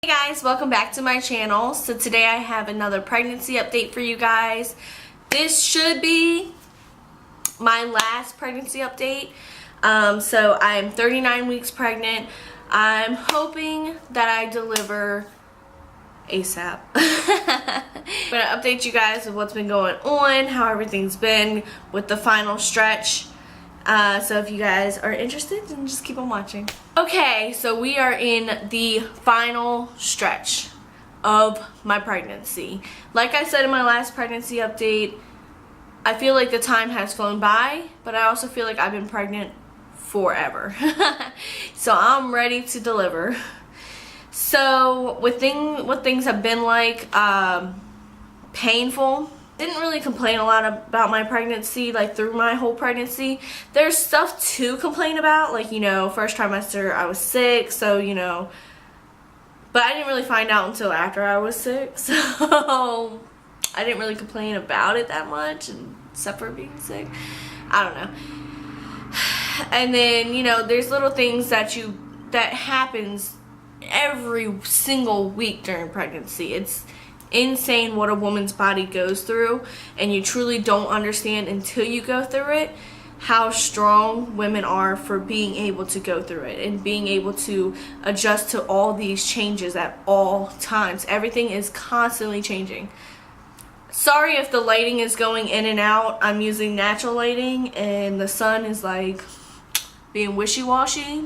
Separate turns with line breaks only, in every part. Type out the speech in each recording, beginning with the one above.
Hey guys, welcome back to my channel. So today I have another pregnancy update for you guys. This should be my last pregnancy update. So I am 39 weeks pregnant. I'm hoping that I deliver ASAP. I'm gonna update you guys with what's been going on, how everything's been with the final stretch. So if you guys are interested, then just keep on watching. Okay, so we are in the final stretch of my pregnancy. Like I said in my last pregnancy update, I feel like the time has flown by, but I also feel like I've been pregnant forever. So I'm ready to deliver. So what things have been like, painful. Didn't really complain a lot about my pregnancy, like through my whole pregnancy. There's stuff to complain about, like, you know, first trimester I was sick, so, you know, but I didn't really find out until after I was sick, so I didn't really complain about it that much, except for being sick. I don't know. And then, you know, there's little things that happens every single week during pregnancy. It's insane what a woman's body goes through, and you truly don't understand until you go through it how strong women are for being able to go through it and being able to adjust to all these changes at all times. Everything is constantly changing. Sorry if the lighting is going in and out. I'm using natural lighting and the sun is like being wishy-washy,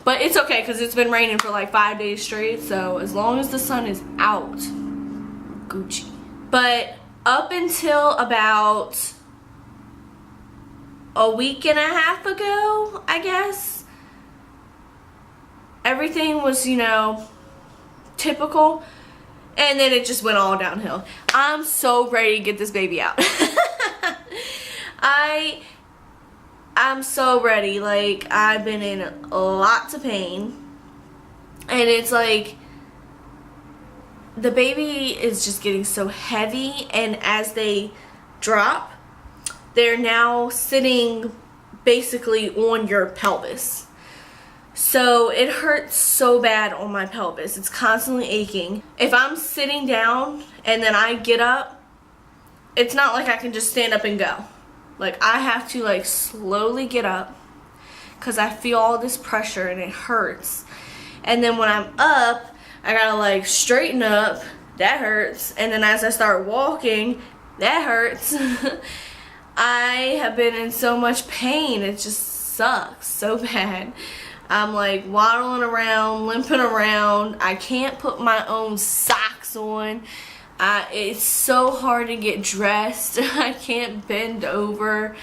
but it's okay because it's been raining for like 5 days straight, so as long as the sun is out, Gucci. But up until about a week and a half ago, I guess, everything was, you know, typical, and then it just went all downhill. I'm so ready to get this baby out. I'm so ready. Like, I've been in lots of pain, and it's like the baby is just getting so heavy, and as they drop, they're now sitting basically on your pelvis. So it hurts so bad on my pelvis. It's constantly aching. If I'm sitting down and then I get up, it's not like I can just stand up and go. Like, I have to like slowly get up because I feel all this pressure and it hurts. And then when I'm up, I gotta like straighten up, that hurts, and then as I start walking, that hurts. I have been in so much pain, it just sucks so bad. I'm like waddling around, limping around, I can't put my own socks on. It's so hard to get dressed. I can't bend over,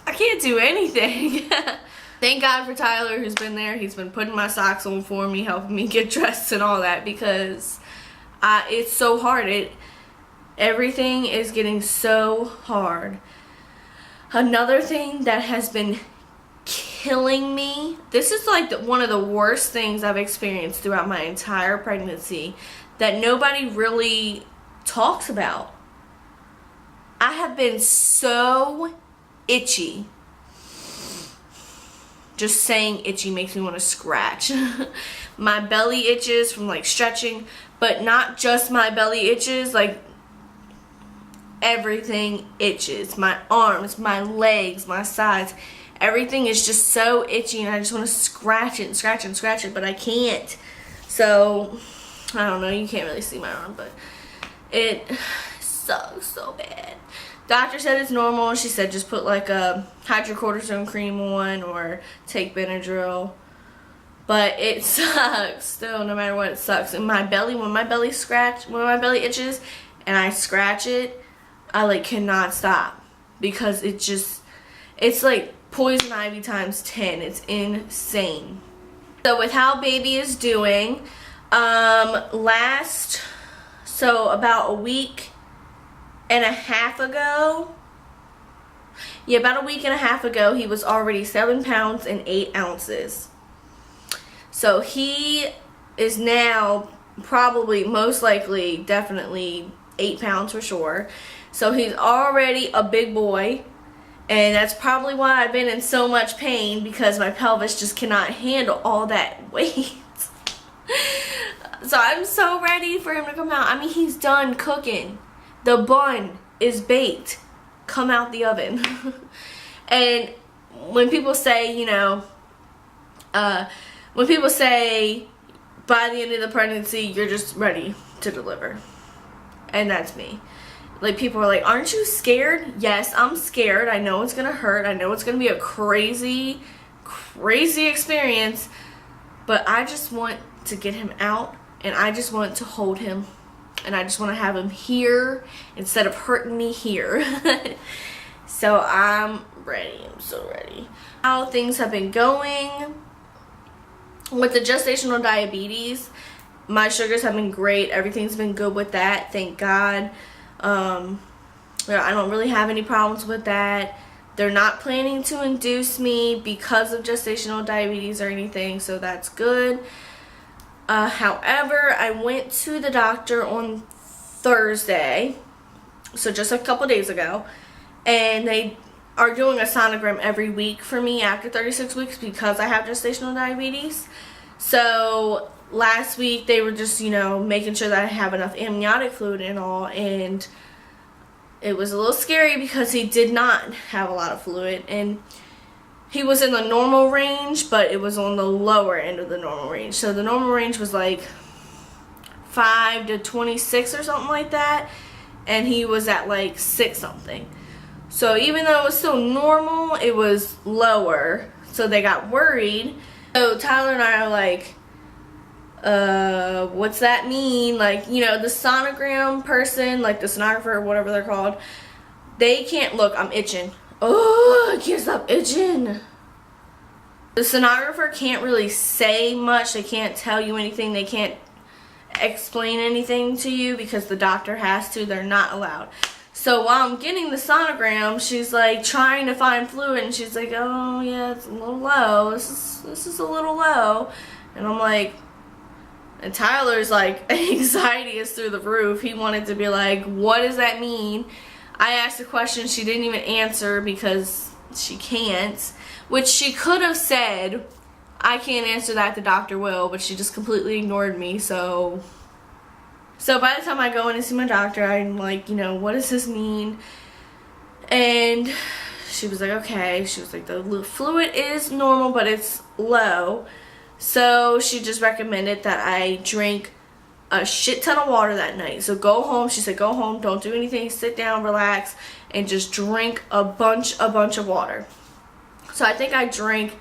I can't do anything. Thank God for Tyler, who's been there. He's been putting my socks on for me, helping me get dressed and all that, because it's so hard. Everything is getting so hard. Another thing that has been killing me, this is like one of the worst things I've experienced throughout my entire pregnancy that nobody really talks about. I have been so itchy. Just saying itchy makes me want to scratch. My belly itches from like stretching, but not just my belly itches, like everything itches. My arms, my legs, my sides, everything is just so itchy, and I just want to scratch it and scratch it and scratch it, but I can't. So I don't know, you can't really see my arm, but it sucks so bad. Doctor said it's normal. She said just put like a hydrocortisone cream on or take Benadryl. But it sucks still, no matter what, it sucks. And my belly, when my belly itches and I scratch it, I like cannot stop, because it's like poison ivy times 10. It's insane. So with how baby is doing, about a week and a half ago, he was already 7 pounds and 8 ounces. So he is now probably, most likely, definitely 8 pounds for sure. So he's already a big boy, and that's probably why I've been in so much pain, because my pelvis just cannot handle all that weight. So I'm so ready for him to come out. I mean, he's done cooking. The bun is baked. Come out the oven. And when people say, you know, when people say by the end of the pregnancy, you're just ready to deliver. And that's me. Like, people are like, aren't you scared? Yes, I'm scared. I know it's going to hurt. I know it's going to be a crazy, crazy experience. But I just want to get him out. And I just want to hold him. And I just want to have him here instead of hurting me here. So I'm ready. I'm so ready. How things have been going with the gestational diabetes. My sugars have been great. Everything's been good with that. Thank God. I don't really have any problems with that. They're not planning to induce me because of gestational diabetes or anything, so that's good. However, I went to the doctor on Thursday, so just a couple days ago, and they are doing a sonogram every week for me after 36 weeks because I have gestational diabetes. So last week they were just, you know, making sure that I have enough amniotic fluid and all, and it was a little scary because he did not have a lot of fluid, and he was in the normal range, but it was on the lower end of the normal range. So the normal range was like 5 to 26 or something like that, and he was at like 6 something. So even though it was still normal, it was lower, so they got worried. So Tyler and I are like, what's that mean? Like, you know, the sonogram person, like the sonographer or whatever they're called, they can't look. I'm itching. Oh, I can't stop itching. The sonographer can't really say much. They can't tell you anything. They can't explain anything to you because the doctor has to. They're not allowed. So while I'm getting the sonogram, she's like trying to find fluid, and she's like, oh yeah, it's a little low. This is a little low. And I'm like, and Tyler's like, anxiety is through the roof. He wanted to be like, what does that mean? I asked a question she didn't even answer because she can't, which she could have said, I can't answer that, the doctor will, but she just completely ignored me. So by the time I go in and see my doctor, I'm like, you know, what does this mean? And she was like, okay. She was like, the fluid is normal, but it's low. So she just recommended that I drink a shit ton of water that night. So go home. She said, go home, don't do anything, sit down, relax, and just drink a bunch of water. So I think I drank,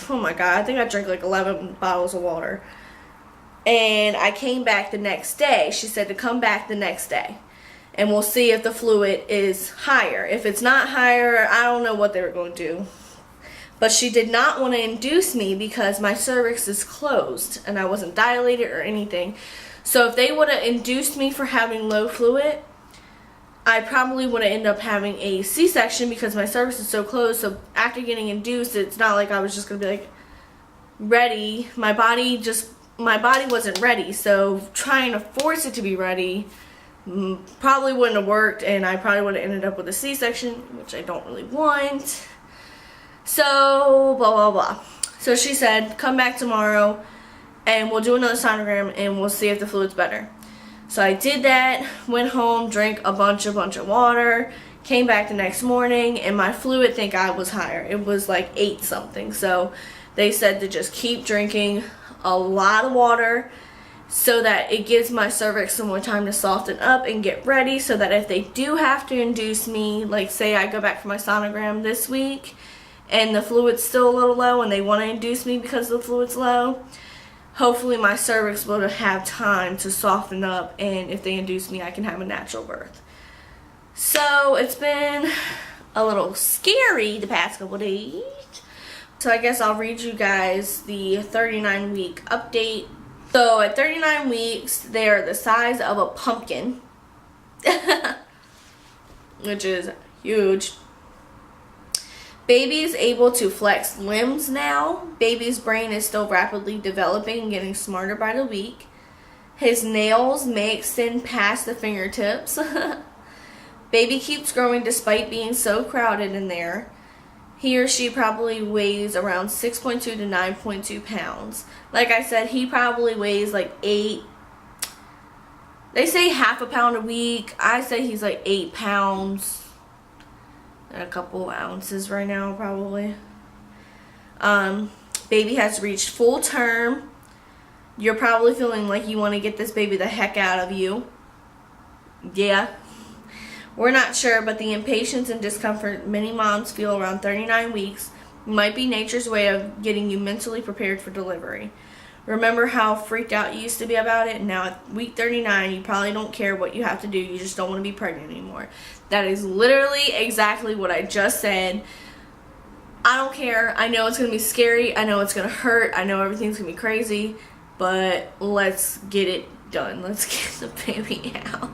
oh my God, I think I drank like 11 bottles of water. And I came back the next day. She said to come back the next day, and we'll see if the fluid is higher. If it's not higher, I don't know what they were going to do. But she did not want to induce me because my cervix is closed and I wasn't dilated or anything. So if they would have induced me for having low fluid, I probably would have ended up having a C-section because my cervix is so closed. So after getting induced, it's not like I was just going to be like ready. My body wasn't ready. So trying to force it to be ready probably wouldn't have worked, and I probably would have ended up with a C-section, which I don't really want. So, blah, blah, blah. So she said, come back tomorrow, and we'll do another sonogram, and we'll see if the fluid's better. So I did that, went home, drank a bunch of water, came back the next morning, and my fluid, thank God, was higher. It was like 8 something. So they said to just keep drinking a lot of water so that it gives my cervix some more time to soften up and get ready, so that if they do have to induce me, like say I go back for my sonogram this week, and the fluid's still a little low and they want to induce me because the fluid's low, hopefully my cervix will have time to soften up, and if they induce me, I can have a natural birth. So it's been a little scary the past couple days. So I guess I'll read you guys the 39-week update. So at 39 weeks, they're the size of a pumpkin, which is huge. Baby is able to flex limbs now. Baby's brain is still rapidly developing and getting smarter by the week. His nails may extend past the fingertips. Baby keeps growing despite being so crowded in there. he or she probably weighs around 6.2 to 9.2 pounds. Like I said, he probably weighs like 8. They say half a pound a week. I say he's like 8 pounds and a couple ounces right now probably. Baby has reached full term. You're probably feeling like you want to get this baby the heck out of you. Yeah. We're not sure, but the impatience and discomfort many moms feel around 39 weeks might be nature's way of getting you mentally prepared for delivery. Remember how freaked out you used to be about it? Now at week 39, you probably don't care what you have to do. You just don't want to be pregnant anymore. That is literally exactly what I just said. I don't care. I know it's going to be scary. I know it's going to hurt. I know everything's going to be crazy. But let's get it done. Let's get the baby out.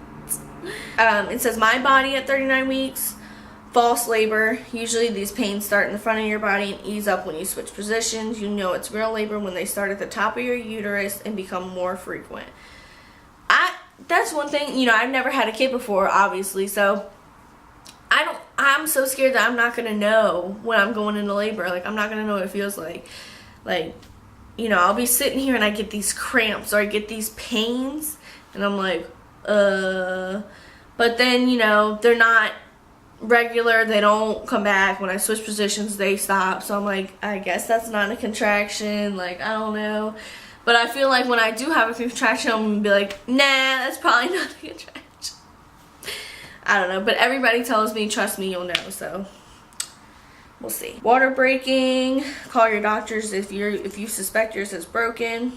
It says my body at 39 weeks, false labor. Usually these pains start in the front of your body and ease up when you switch positions. You know it's real labor when they start at the top of your uterus and become more frequent. That's one thing, you know, I've never had a kid before, obviously, so I'm so scared that I'm not going to know when I'm going into labor. Like, I'm not going to know what it feels like. Like, you know, I'll be sitting here and I get these cramps or I get these pains and I'm like, but then, you know, they're not regular. They don't come back. When I switch positions, they stop. So I'm like, I guess that's not a contraction. Like, I don't know. But I feel like when I do have a contraction, I'm going to be like, nah, that's probably not a contraction. I don't know. But everybody tells me, trust me, you'll know. So we'll see. Water breaking. Call your doctors if you suspect yours is broken.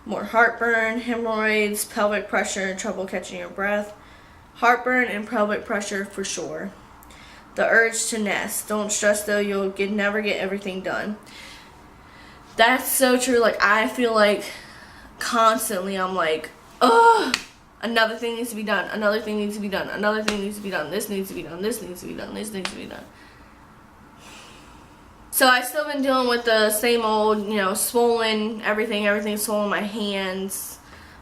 More heartburn, hemorrhoids, pelvic pressure, trouble catching your breath. Heartburn and pelvic pressure for sure. The urge to nest. Don't stress though, you'll never get everything done. That's so true. Like, I feel like constantly I'm like, ugh, another thing needs to be done. Another thing needs to be done. Another thing needs to be done. This needs to be done. This needs to be done. This needs to be done. So I've still been dealing with the same old, you know, swollen, everything's swollen, my hands,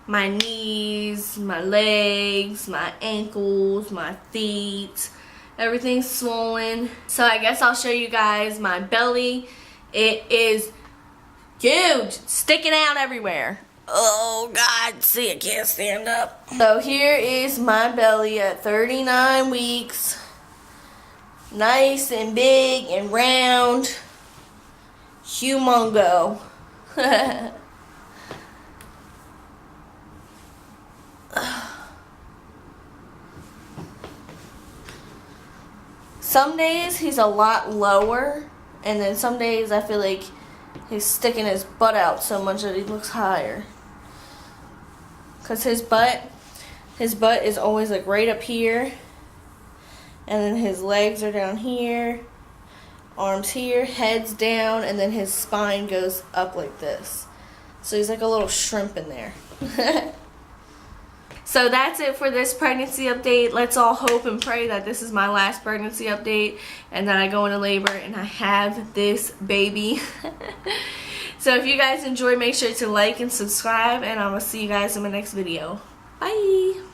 my knees, my legs, my ankles, my feet, everything's swollen. So I guess I'll show you guys my belly. It is huge, sticking out everywhere. Oh God, see, I can't stand up. So here is my belly at 39 weeks. Nice and big and round. Humongo. Some days he's a lot lower, and then some days I feel like he's sticking his butt out so much that he looks higher. Because his butt is always like right up here. And then his legs are down here, arms here, head's down, and then his spine goes up like this. So he's like a little shrimp in there. So that's it for this pregnancy update. Let's all hope and pray that this is my last pregnancy update and that I go into labor and I have this baby. So if you guys enjoyed, make sure to like and subscribe, and I'm going to see you guys in my next video. Bye!